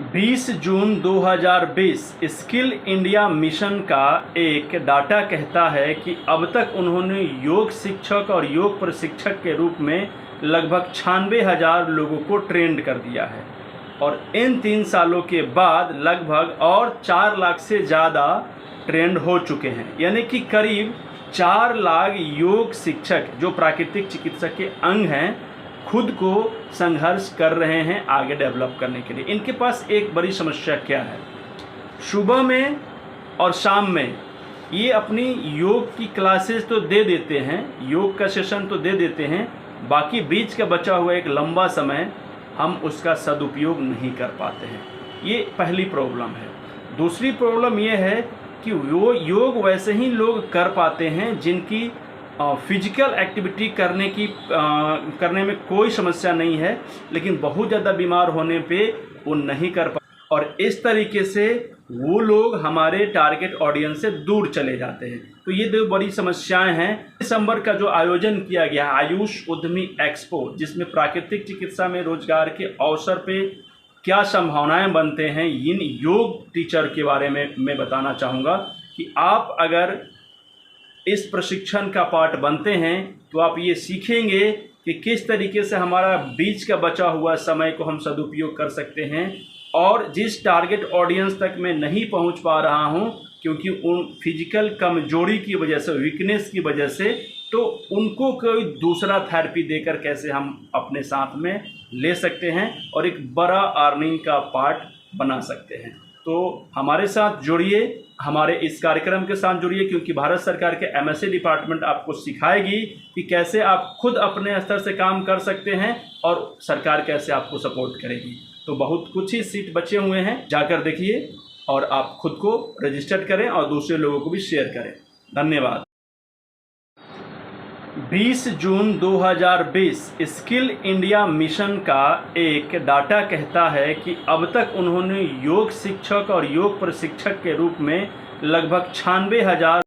20 जून 2020 skill India mission का एक data कहता है कि अब तक उन्होंने योग शिक्षक और योग प्रशिक्षक के रूप में लगभग 96,000 लोगों को ट्रेंड कर दिया है और इन 3 सालों के बाद लगभग और 4 लाख से ज़्यादा ट्रेंड हो चुके हैं। यानी कि करीब 4 लाख योग शिक्षक जो प्राकृतिक चिकित्सा के अंग हैं खुद को संघर्ष कर रहे हैं आगे डेवलप करने के लिए। इनके पास एक बड़ी समस्या क्या है, सुबह में और शाम में ये अपनी योग की क्लासेस तो दे देते हैं, योग का सेशन तो दे देते हैं, बाकी बीच का बचा हुआ एक लंबा समय हम उसका सदुपयोग नहीं कर पाते हैं। ये पहली प्रॉब्लम है। दूसरी प्रॉब्लम ये है कि वो योग वैसे ही लोग कर पाते हैं जिनकी फिजिकल एक्टिविटी करने में कोई समस्या नहीं है, लेकिन बहुत ज़्यादा बीमार होने पे वो नहीं कर पा और इस तरीके से वो लोग हमारे टारगेट ऑडियंस से दूर चले जाते हैं। तो ये 2 बड़ी समस्याएं हैं। दिसंबर का जो आयोजन किया गया आयुष उद्यमी एक्सपो, जिसमें प्राकृतिक चिकित्सा में रोजगार के अवसर पे क्या संभावनाएं बनते हैं, इन योग टीचर के बारे में मैं बताना चाहूँगा कि आप अगर इस प्रशिक्षण का पार्ट बनते हैं तो आप ये सीखेंगे कि किस तरीके से हमारा बीच का बचा हुआ समय को हम सदुपयोग कर सकते हैं और जिस टारगेट ऑडियंस तक मैं नहीं पहुंच पा रहा हूं क्योंकि उन फिजिकल कमजोरी की वजह से, वीकनेस की वजह से, तो उनको कोई दूसरा थेरेपी देकर कैसे हम अपने साथ में ले सकते हैं और एक बड़ा अर्निंग का पार्ट बना सकते हैं। तो हमारे साथ जुड़िए, हमारे इस कार्यक्रम के साथ जुड़िए, क्योंकि भारत सरकार के एमएससी डिपार्टमेंट आपको सिखाएगी कि कैसे आप खुद अपने स्तर से काम कर सकते हैं और सरकार कैसे आपको सपोर्ट करेगी। तो बहुत कुछ ही सीट बचे हुए हैं, जाकर देखिए और आप खुद को रजिस्टर करें और दूसरे लोगों को भी शेयर करें। धन्यवाद। 20 जून 2020 स्किल इंडिया मिशन का एक डाटा कहता है कि अब तक उन्होंने योग शिक्षक और योग प्रशिक्षक के रूप में लगभग 96,000